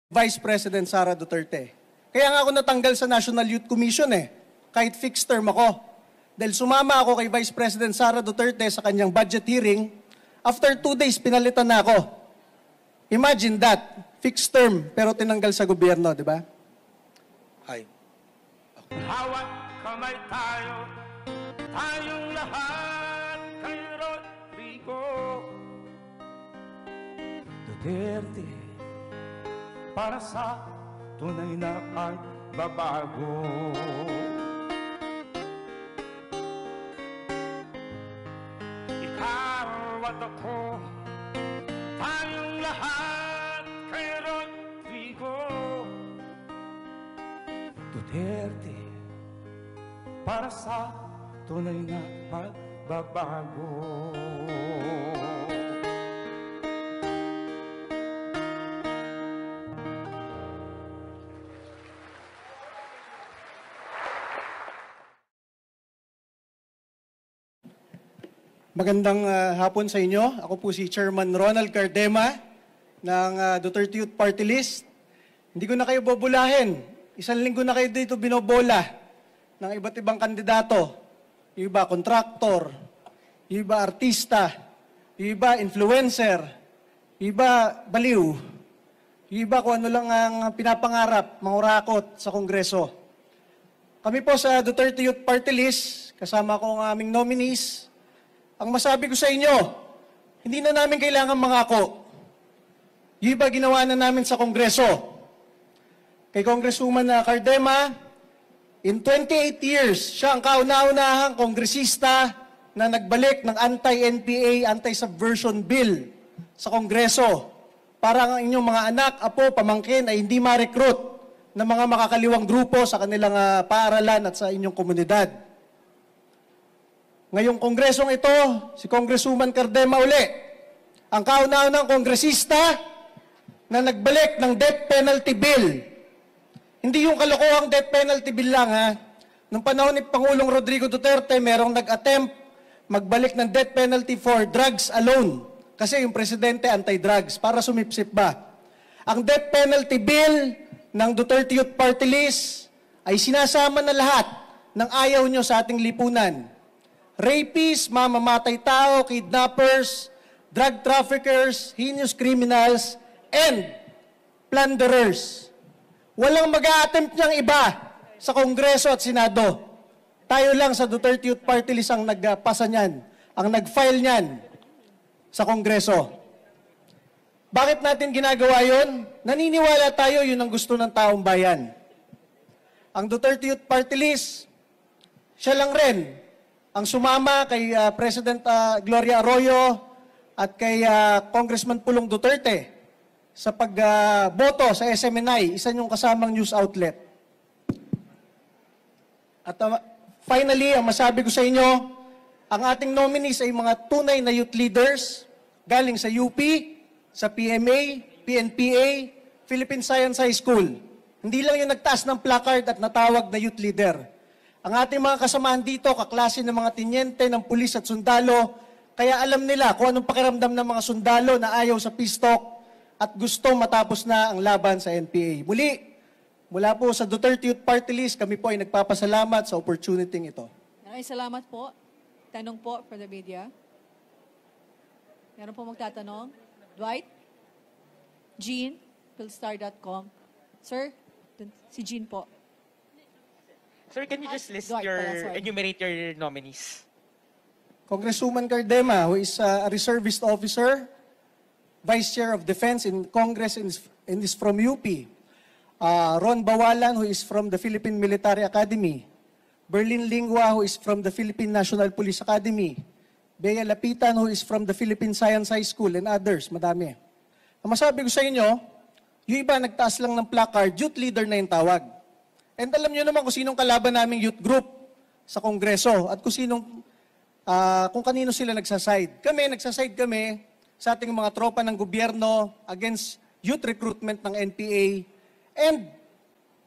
Vice President Sara Duterte. Kaya nga ako natanggal sa National Youth Commission kahit fixed term ako. Dahil sumama ako kay Vice President Sara Duterte sa kanyang budget hearing, after 2 days pinalitan na ako. Imagine that, fixed term pero tinanggal sa gobyerno, di ba? Hi. Hawak kamay tayo, tayong lahat kay Rodrigo Duterte. Para sa tunay na pagbabago. Ikaw at ako, tayong lahat kay Rodrigo Duterte. Para sa tunay na pagbabago. Magandang hapon sa inyo. Ako po si Chairman Ronald Cardema ng Duterte Youth Party List. Hindi ko na kayo bobolahin. 1 linggo na kayo dito binobola ng iba't ibang kandidato. Yung iba kontraktor, yung iba artista, yung iba influencer, yung iba baliw, yung iba kung ano lang ang pinapangarap, mangurakot sa Kongreso. Kami po sa Duterte Youth Party List, kasama ko ang aming nominees. Ang masabi ko sa inyo, hindi na namin kailangan mangako. Yung iba ginawa na namin sa Kongreso. Kay Congresswoman Cardema, in 28 years, siya ang kauna-unahang kongresista na nagbalik ng anti-NPA, anti-subversion bill sa Kongreso para ang inyong mga anak, apo, pamangkin ay hindi ma-recruit ng mga makakaliwang grupo sa kanilang paaralan at sa inyong komunidad. Ngayong kongresong ito, si Congresswoman Cardema uli, ang kauna-unang kongresista na nagbalik ng death penalty bill. Hindi yung kalokohang death penalty bill lang Nung panahon ni Pangulong Rodrigo Duterte, merong nag-attempt magbalik ng death penalty for drugs alone. Kasi yung presidente anti-drugs, para sumipsip ba? Ang death penalty bill ng Duterte Youth Party List ay sinasama na lahat ng ayaw nyo sa ating lipunan. Rapists, mamamatay tao, kidnappers, drug traffickers, heinous criminals, and plunderers. Walang mag-a-attempt niyang iba sa Kongreso at Senado. Tayo lang sa Duterte Youth Party List ang nagpasa niyan, ang nag-file niyan sa Kongreso. Bakit natin ginagawa yon? Naniniwala tayo yun ang gusto ng taong bayan. Ang Duterte Youth Party List, siya lang rin ang sumama kay President Gloria Arroyo at kay Congressman Pulong Duterte sa pagboto sa SMNI, isa niyong kasamang news outlet. At finally, ang masabi ko sa inyo, ang ating nominees ay mga tunay na youth leaders galing sa UP, sa PMA, PNPA, Philippine Science High School. Hindi lang yung nagtaas ng placard at natawag na youth leader. Ang ating mga kasamahan dito, kaklase ng mga tinyente, ng pulis at sundalo, kaya alam nila kung anong pakiramdam ng mga sundalo na ayaw sa peace talk at gustong matapos na ang laban sa NPA. Muli, mula po sa Duterte Youth Party List, kami po ay nagpapasalamat sa opportunity ito. Maraming salamat po. Tanong po for the media. Meron po magtatanong? Dwight? Jean? Philstar.com. Sir, si Jean po. Sir, can you just list Dwight, enumerate your nominees? Congresswoman Cardema, who is a reservist officer, Vice Chair of Defense in Congress and is from UP. Ron Bawalan, who is from the Philippine Military Academy. Berlin Lingua, who is from the Philippine National Police Academy. Bea Lapitan, who is from the Philippine Science High School, and others, madami. Ang masabi ko sa inyo, yung iba nagtaas lang ng placard, youth leader na yung tawag. And alam nyo naman kung sinong kalaban naming youth group sa Kongreso at kung kanino sila nagsaside. Nagsaside kami sa ating mga tropa ng gobyerno against youth recruitment ng NPA. And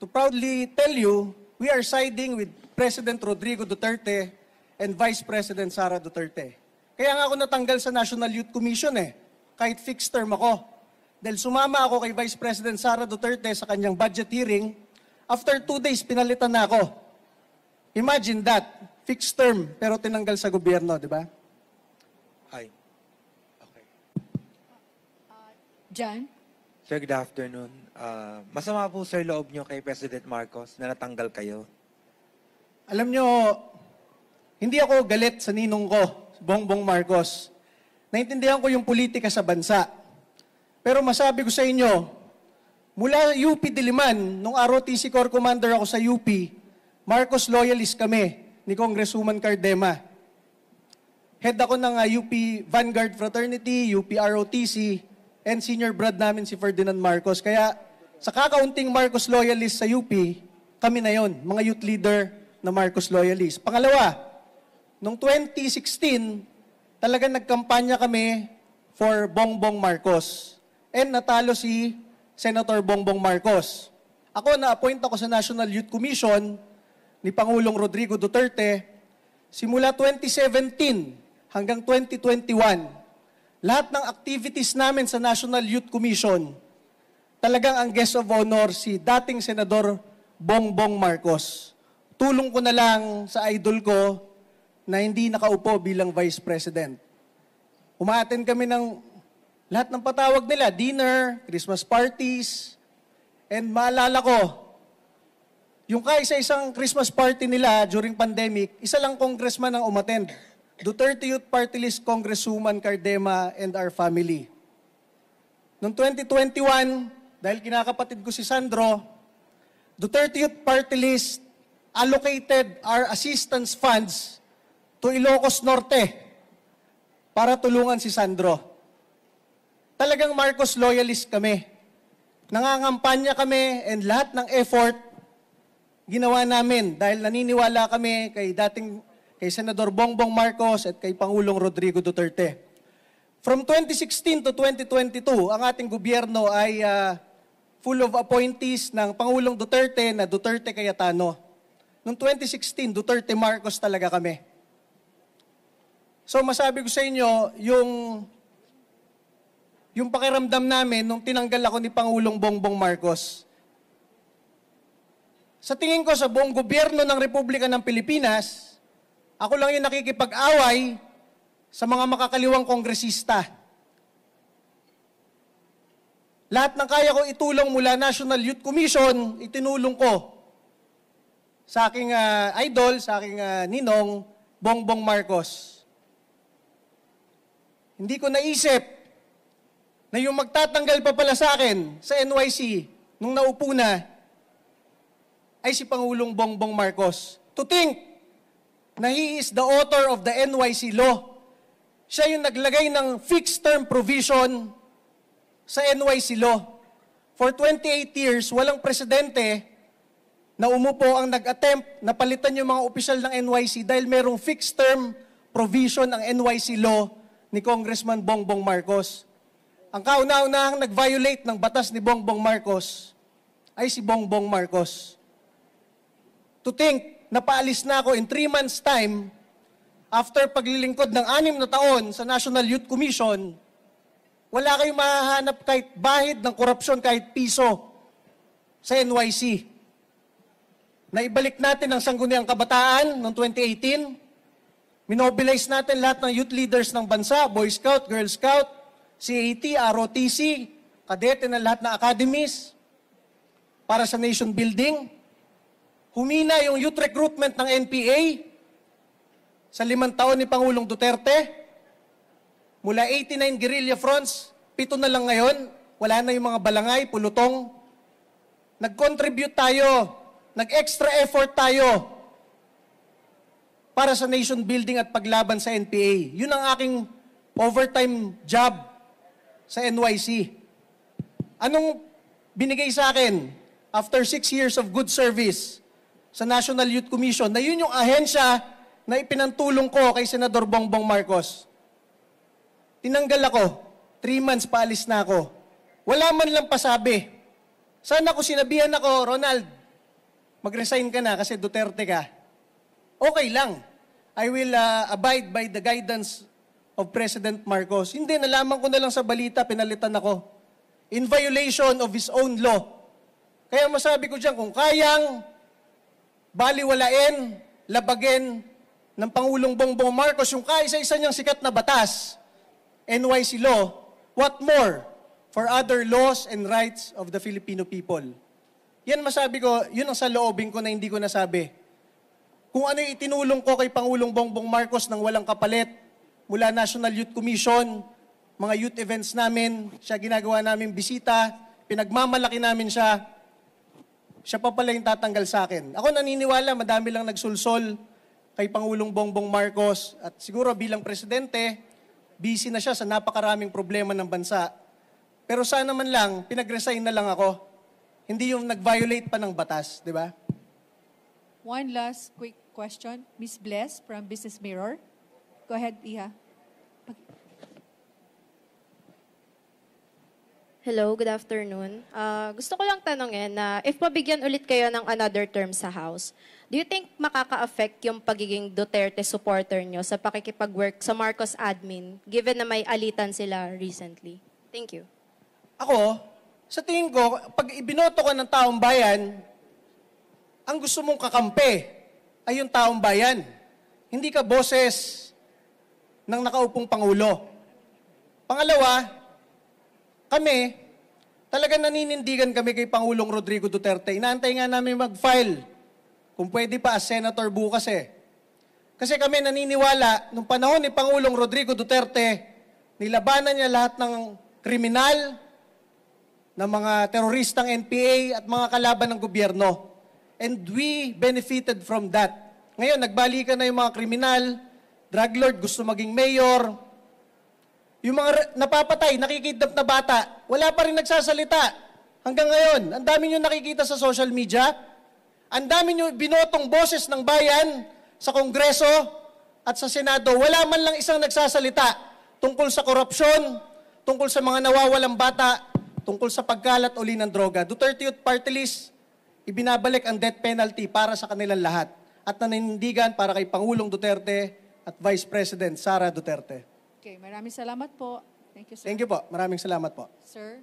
to proudly tell you, we are siding with President Rodrigo Duterte and Vice President Sara Duterte. Kaya nga ako natanggal sa National Youth Commission kahit fixed term ako. dahil sumama ako kay Vice President Sara Duterte sa kanyang budget hearing, after 2 days, pinalitan na ako. Imagine that. Fixed term, pero tinanggal sa gobyerno, di ba? Hi. Okay. Jan? Sir, good afternoon. Masama po sir loob nyo kay President Marcos na natanggal kayo. Alam nyo, hindi ako galit sa ninong ko, Bongbong Marcos. Naintindihan ko yung politika sa bansa. Pero masabi ko sa inyo, mula UP Diliman, nung ROTC Corps Commander ako sa UP, Marcos loyalist kami ni Congresswoman Cardema. Head ako ng UP Vanguard Fraternity, UP ROTC, and senior brad namin si Ferdinand Marcos. Kaya sa kakaunting Marcos loyalist sa UP, kami na yon, mga youth leader na Marcos loyalist. Pangalawa, noong 2016, talagang nagkampanya kami for Bongbong Marcos. And natalo si Senator Bongbong Marcos. Ako, na-appoint ako sa National Youth Commission ni Pangulong Rodrigo Duterte simula 2017 hanggang 2021. Lahat ng activities namin sa National Youth Commission, talagang ang guest of honor si dating Senador Bongbong Marcos. Tulong ko na lang sa idol ko na hindi nakaupo bilang Vice President. Umaattend kami ng lahat ng patawag nila, dinner, Christmas parties, and maalala ko, yung kaisa-isang Christmas party nila during pandemic, isa lang congressman ang umattend. Duterte Youth Party List Congresswoman Cardema and our family. Noong 2021, dahil kinakapatid ko si Sandro, Duterte Youth Party List allocated our assistance funds to Ilocos Norte para tulungan si Sandro. Talagang Marcos loyalist kami. Nangangampanya kami and lahat ng effort ginawa namin dahil naniniwala kami kay Senador Bongbong Marcos at kay Pangulong Rodrigo Duterte. From 2016 to 2022, ang ating gobyerno ay full of appointees ng Pangulong Duterte na Duterte Cayetano. Noong 2016, Duterte Marcos talaga kami. So masabi ko sa inyo, yung pakiramdam namin nung tinanggal ako ni Pangulong Bongbong Marcos, sa tingin ko sa buong gobyerno ng Republika ng Pilipinas, ako lang yung nakikipag-away sa mga makakaliwang kongresista. Lahat ng kaya ko itulong mula National Youth Commission, itinulong ko sa aking idol, sa aking ninong, Bongbong Marcos. Hindi ko naisip na yung magtatanggal pa pala sa akin sa NYC nung naupo na ay si Pangulong Bongbong Marcos. To think na he is the author of the NYC law. Siya yung naglagay ng fixed term provision sa NYC law. For 28 years, walang presidente na umupo ang nag-attempt na palitan yung mga opisyal ng NYC dahil merong fixed term provision ang NYC law ni Congressman Bongbong Marcos. Ang kauna-unahang nag-violate ng batas ni Bongbong Marcos ay si Bongbong Marcos. To think, napaalis na ako in 3 months' time after paglilingkod ng 6 na taon sa National Youth Commission, wala kayong mahahanap kahit bahid ng korupsyon, kahit piso sa NYC. Naibalik natin ang Sangguniang Kabataan noong 2018. Minobilize natin lahat ng youth leaders ng bansa, Boy Scout, Girl Scout, CAT, ROTC, kadete ng lahat ng academies para sa nation building. Humina yung youth recruitment ng NPA sa 5 taon ni Pangulong Duterte. Mula 89 guerrilla fronts, 7 na lang ngayon. Wala na yung mga balangay, pulutong. Nag-contribute tayo, nag-extra effort tayo para sa nation building at paglaban sa NPA. Yun ang aking overtime job sa NYC. Anong binigay sa akin after 6 years of good service sa National Youth Commission na yun yung ahensya na ipinantulong ko kay Senador Bongbong Marcos? Tinanggal ako. 3 months paalis na ako. Wala man lang pasabi. Sana ko sinabihan ako, Ronald, mag-resign ka na kasi Duterte ka. Okay lang. I will abide by the guidance of President Marcos. Hindi, nalaman ko na lang sa balita, pinalitan ako. in violation of his own law. Kaya masabi ko dyan, kung kayang baliwalain, labagin ng Pangulong Bongbong Marcos yung kaisa-isa niyang sikat na batas, NYC law, what more for other laws and rights of the Filipino people? Yan masabi ko, yun ang sa loobin ko na hindi ko nasabi. Kung ano yung itinulong ko kay Pangulong Bongbong Marcos nang walang kapalit, mula National Youth Commission, mga youth events namin, siya ginagawa namin bisita, pinagmamalaki namin siya, siya pa pala yung tatanggal sa akin. Ako naniniwala, madami lang nagsulsol kay Pangulong Bongbong Marcos at siguro bilang presidente, busy na siya sa napakaraming problema ng bansa. Pero sana man lang, pinag-resign na lang ako. Hindi yung nag-violate pa ng batas, di ba? One last quick question. Ms. Bless from Business Mirror. Go ahead, Iha. Hello, good afternoon. Gusto ko lang tanongin na if mabigyan ulit kayo ng another term sa House, do you think makaka-affect yung pagiging Duterte supporter nyo sa pakikipag-work sa Marcos admin, given na may alitan sila recently? Thank you. Ako, sa tingin ko, pag ibinoto ka ng taong bayan, ang gusto mong kakampi ay yung taong bayan. Hindi ka boses ng nakaupong Pangulo. Pangalawa, kami, talagang naninindigan kami kay Pangulong Rodrigo Duterte. Inaantay nga namin mag-file, kung pwede pa as senator bukas eh. Kasi kami naniniwala, nung panahon ni Pangulong Rodrigo Duterte, nilabanan niya lahat ng kriminal, ng mga teroristang NPA at mga kalaban ng gobyerno. And we benefited from that. Ngayon, nagbalikan na yung mga kriminal, drug lord, gusto maging mayor. Yung mga napapatay, nakikidnap na bata, wala pa rin nagsasalita. Hanggang ngayon, ang dami nyo nakikita sa social media, ang dami nyo binotong boses ng bayan sa Kongreso at sa Senado, wala man lang isang nagsasalita tungkol sa korupsyon, tungkol sa mga nawawalang bata, tungkol sa pagkalat uli ng droga. Duterte Youth Party List, ibinabalik ang death penalty para sa kanilang lahat at naninindigan para kay Pangulong Duterte at Vice President Sara Duterte. Okay, maraming salamat po. Thank you, sir. Thank you po. Maraming salamat po. Sir.